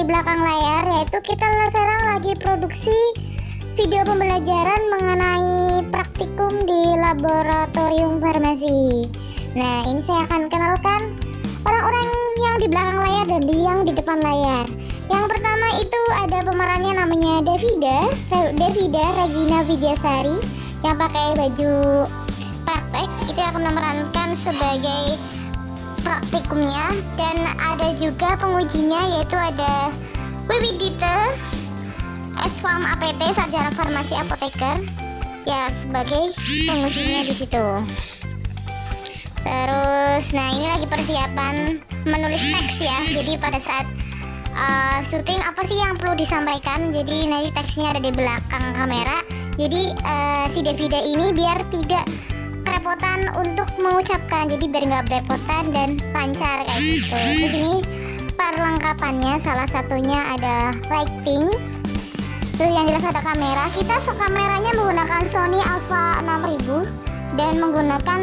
belakang layar, yaitu kita sekarang lagi produksi video pembelajaran mengenai praktikum di laboratorium farmasi. Nah, ini saya akan kenalkan orang-orang yang di belakang layar dan yang di depan layar. Yang pertama itu ada pemerannya namanya Devida Regina Vidyasari yang pakai baju praktek, itu akan memerankan sebagai praktikumnya. Dan ada juga pengujinya, yaitu ada Wiwidita S.Farm APT Sarjana Farmasi Apoteker ya sebagai pengujinya di situ. Terus nah ini lagi persiapan menulis teks ya. Jadi pada saat syuting apa sih yang perlu disampaikan, jadi nanti teksnya ada di belakang kamera. Jadi si Devida ini biar tidak kerepotan untuk mengucapkan, jadi biar nggak berepotan dan lancar kayak gitu. Terus ini perlengkapannya salah satunya ada lighting. Terus yang jelas ada kamera. Kita kameranya menggunakan Sony Alpha 6000 dan menggunakan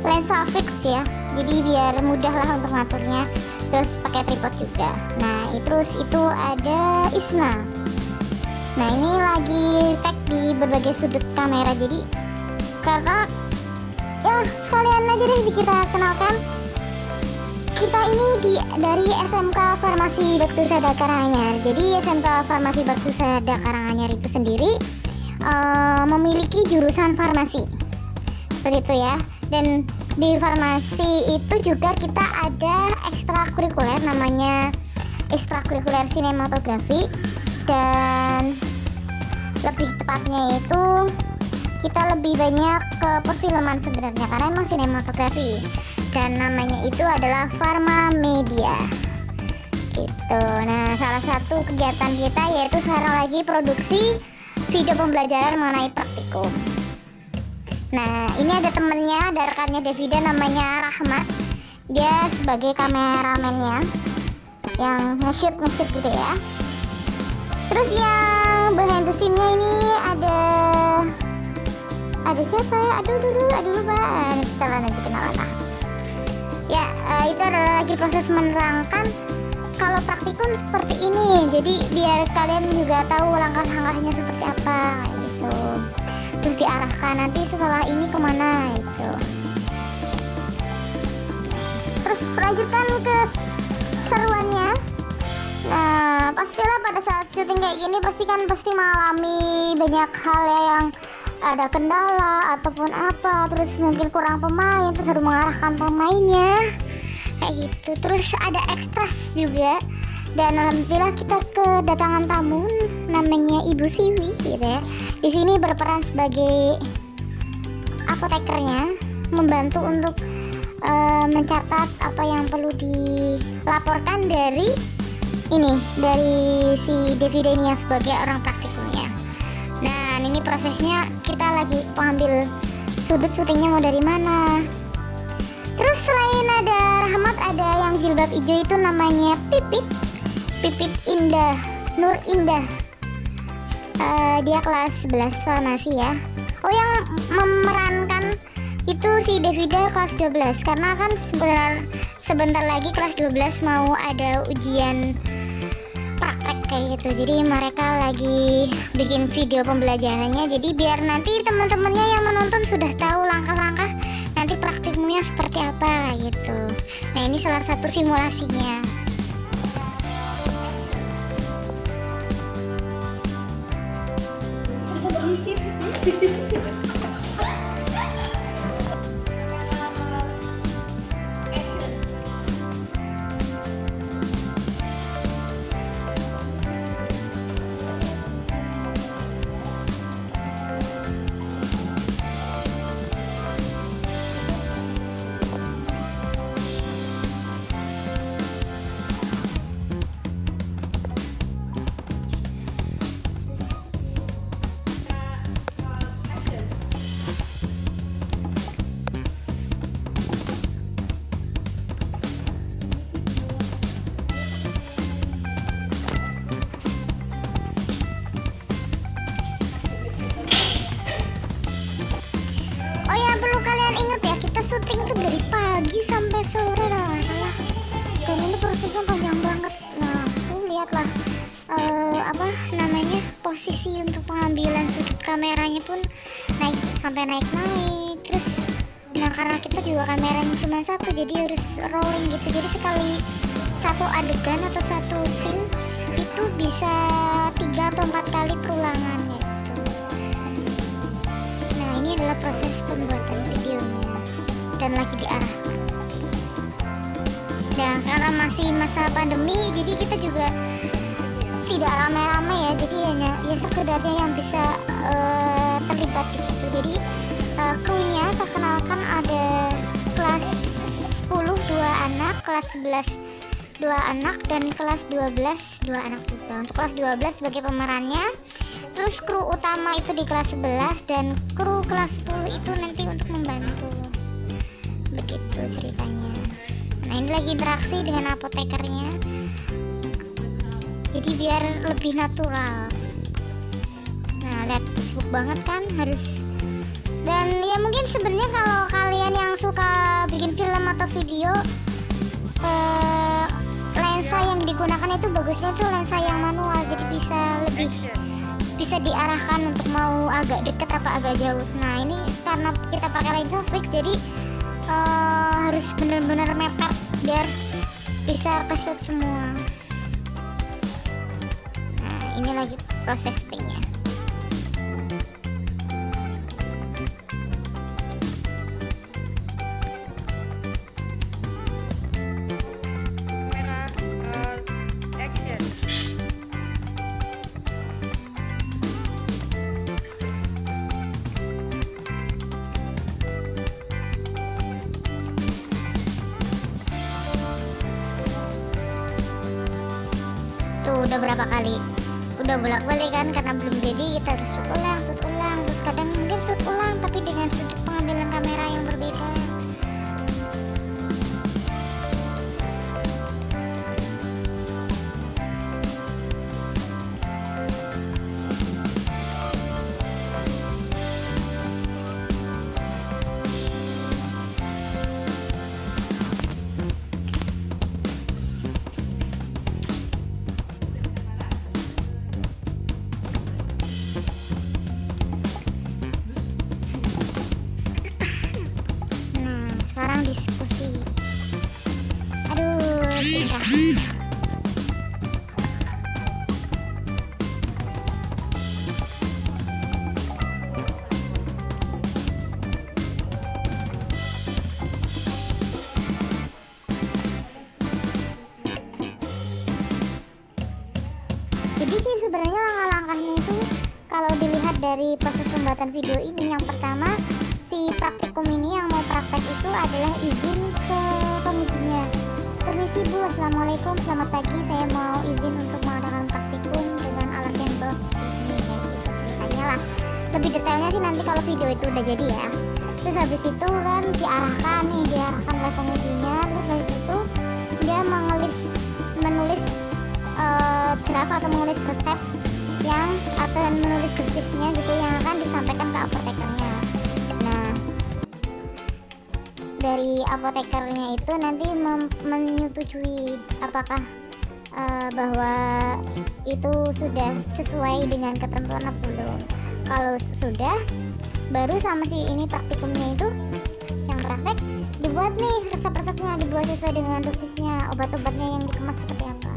lensa fix ya. Jadi biar mudah lah untuk ngaturnya. Terus pakai tripod juga. Nah, terus itu ada Isna. Nah, ini lagi tag di berbagai sudut kamera. Jadi karena ya sekalian aja deh kita kenalkan. Kita ini dari SMK Farmasi Baktusada Karanganyar. Jadi SMK Farmasi Baktusada Karanganyar itu sendiri memiliki jurusan farmasi. Seperti itu ya. Dan di farmasi itu juga kita ada ekstrakurikuler, namanya ekstrakurikuler sinematografi, dan lebih tepatnya itu kita lebih banyak ke perfilman sebenarnya karena emang sinematografi, dan namanya itu adalah Pharma Media gitu. Nah, salah satu kegiatan kita yaitu sekarang lagi produksi video pembelajaran mengenai praktikum. Nah, ini ada temennya, ada rekannya Devida namanya Rahmat. Dia sebagai kameramennya yang nge-shoot gitu ya. Terus yang behind the scene-nya ini ada siapa ya? Aduh lupa. Salah nanti kenalan lah. Ya, itu adalah lagi proses menerangkan kalau praktikum seperti ini. Jadi biar kalian juga tahu langkah-langkahnya seperti apa gitu. Terus diarahkan nanti setelah ini kemana gitu. Terus lanjutkan ke seruannya. Nah, pastilah pada saat syuting kayak gini pasti mengalami banyak hal ya, yang ada kendala ataupun apa, terus mungkin kurang pemain, terus harus mengarahkan pemainnya kayak gitu. Terus ada ekstras juga, dan alhamdulillah kita kedatangan tamu namanya Ibu Siwi gitu ya. Di sini berperan sebagai apotekernya, membantu untuk mencatat apa yang perlu dilaporkan dari si Devida ini yang sebagai orang praktikumnya. Nah, ini prosesnya kita lagi ambil sudut syutingnya mau dari mana. Terus selain ada Rahmat, ada yang jilbab hijau itu namanya Pipit Indah Nur Indah. Dia kelas 11 farmasi ya. Oh, yang memerankan itu si Devida kelas 12, karena kan sebentar lagi kelas 12 mau ada ujian praktek kayak gitu. Jadi mereka lagi bikin video pembelajarannya, jadi biar nanti teman-temannya yang menonton sudah tahu langkah-langkah nanti praktikumnya seperti apa gitu. Nah, ini salah satu simulasinya. kameranya pun naik. Terus nah karena kita juga kameranya cuma satu, jadi harus rolling gitu. Jadi sekali satu adegan atau satu scene itu bisa 3 atau 4 kali perulangan gitu. Nah ini adalah proses pembuatan videonya dan lagi diarahkan. Nah karena masih masa pandemi, jadi kita juga tidak rame-rame ya, jadi hanya ya sekedarnya yang bisa terlibat di situ. Jadi krunya perkenalkan ada kelas 10 2 anak, kelas 11 2 anak, dan kelas 12 2 anak juga. Untuk kelas 12 sebagai pemerannya, terus kru utama itu di kelas 11 dan kru kelas 10 itu nanti untuk membantu. Begitu ceritanya. Nah ini lagi interaksi dengan apotekernya, jadi biar lebih natural. Nah lihat sibuk banget kan, harus. Dan ya mungkin sebenarnya kalau kalian yang suka bikin film atau video, lensa yang digunakan itu bagusnya tuh lensa yang manual, jadi bisa diarahkan untuk mau agak deket apa agak jauh. Nah ini karena kita pakai lensa fix, jadi harus benar-benar mepet biar bisa ke shoot semua. Nah ini lagi proses printnya. Tuh udah berapa kali, udah bolak-balik kan, karena belum jadi kita harus shoot ulang, terus kadang mungkin shoot ulang tapi dengan sudut pengambilan kamera yang berbeda. Sekarang diskusi. Aduh, pindah. Jadi sih sebenarnya langkah-langkahnya itu kalau dilihat dari proses pembuatan video ini, yang pertama si praktikum ini yang mau praktek itu adalah izin ke pengujinya. Permisi Bu, assalamualaikum, selamat pagi, saya mau izin untuk mengadakan praktikum dengan alat yang bawah seperti ini, kayak gitu ceritanya lah. Lebih detailnya sih nanti kalau video itu udah jadi ya. Terus habis itu kan diarahkan oleh pengujinya. Terus habis itu dia menulis draft atau menulis resep yang atau menulis dosisnya gitu yang akan disampaikan ke apotekernya. Nah dari apotekernya itu nanti menyetujui apakah bahwa itu sudah sesuai dengan ketentuan atau belum. Kalau sudah, baru sama si ini praktikumnya itu yang praktek dibuat nih resep-resepnya, dibuat sesuai dengan dosisnya, obat-obatnya yang dikemas seperti apa.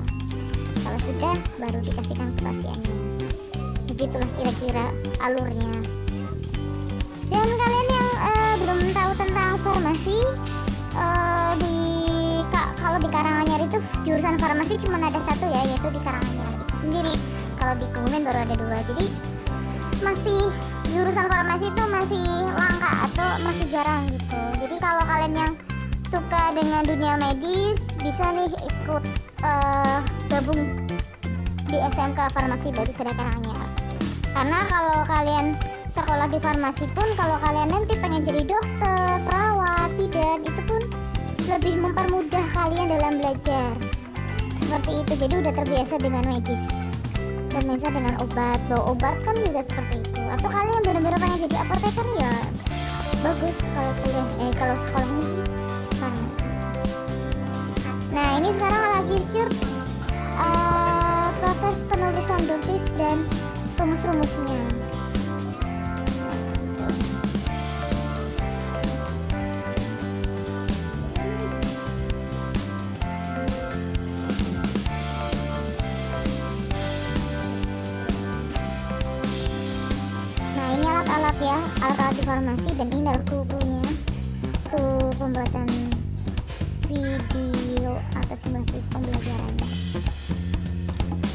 Kalau sudah, baru dikasihkan ke pasiennya. Begitulah kira-kira alurnya. Dan kalian yang belum tahu tentang farmasi, kalau di Karanganyar itu jurusan farmasi cuma ada satu ya, yaitu di Karanganyar itu sendiri. Kalau di Kebumen baru ada 2. Jadi masih jurusan farmasi itu masih langka atau masih jarang gitu. Jadi kalau kalian yang suka dengan dunia medis bisa nih ikut gabung di SMK Farmasi Batusada Karanganyar. Karena kalau kalian sekolah di farmasi pun, kalau kalian nanti pengen jadi dokter, perawat, bidan, itu pun lebih mempermudah kalian dalam belajar. Seperti itu, jadi udah terbiasa dengan medis, terbiasa dengan obat, bawa obat kan juga seperti itu. Atau kalian yang benar-benar pengen jadi apoteker ya bagus kalau kuliah, kalau sekolahnya sih farmasi. Nah ini sekarang lagi shoot proses penulisan dosis dan rumus-rumusnya. ya alat-alat di farmasi, dan ini adalah kru-krunya, kru pembuatan video atau simulasi pembelajarannya.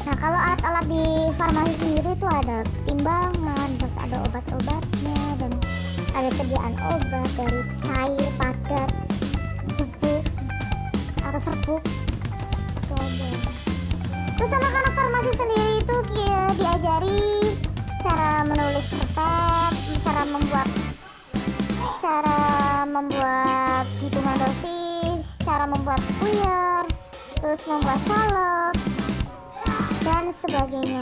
Nah, kalau alat-alat di farmasi sendiri itu ada timbangan, terus ada obat-obatnya, dan ada sediaan obat dari cair, padat, bubuk atau serbuk. Terus anak-anak farmasi sendiri itu diajari cara menulis resep, cara membuat hitungan dosis, cara membuat puyer, terus membuat salep dan sebagainya.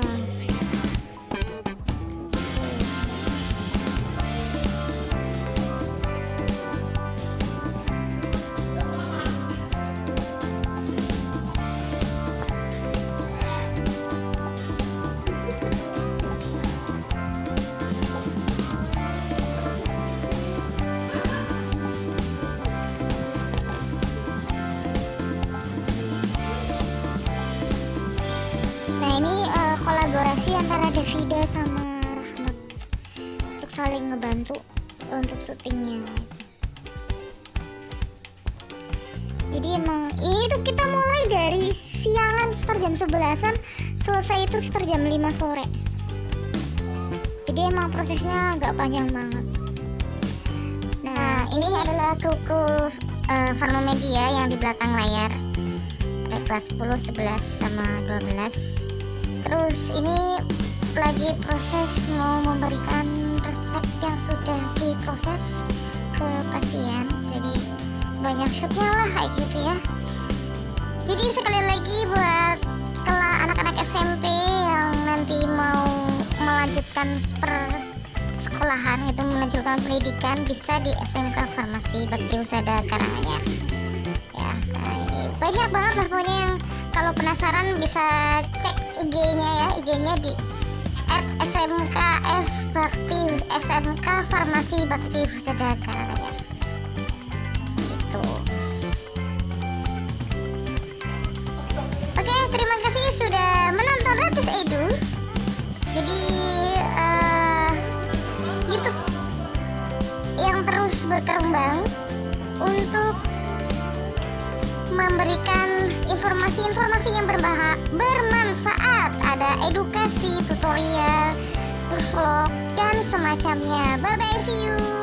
Nah, ini kolaborasi antara Davida sama Rahmat untuk saling ngebantu untuk syutingnya. Jadi emang ini tuh kita mulai dari siangan sekitar jam 11-an, selesai itu sekitar jam 5 sore. Jadi emang prosesnya agak panjang banget. Nah, ini adalah kru Farmamedia yang di belakang layar. Ada kelas 10, 11 sama 12. Terus ini lagi proses mau memberikan resep yang sudah diproses ke pasien. Jadi banyak shootnya lah kayak gitu ya. Jadi sekali lagi buat anak-anak SMP yang nanti mau melanjutkan sekolahan, itu melanjutkan pendidikan, bisa di SMK Farmasi Bakti Husada Karanganyar. Ya, nah ini banyak banget lah pokoknya. Yang kalau penasaran bisa cek IG-nya ya, IG-nya di SMK Farmasi Bakti Husada Karanganyar. Gitu. Oke, terima kasih sudah menonton Ratus Edu. Jadi YouTube yang terus berkembang untuk memberikan informasi-informasi yang bermanfaat. Ada edukasi, tutorial, vlog, dan semacamnya. Bye bye, see you.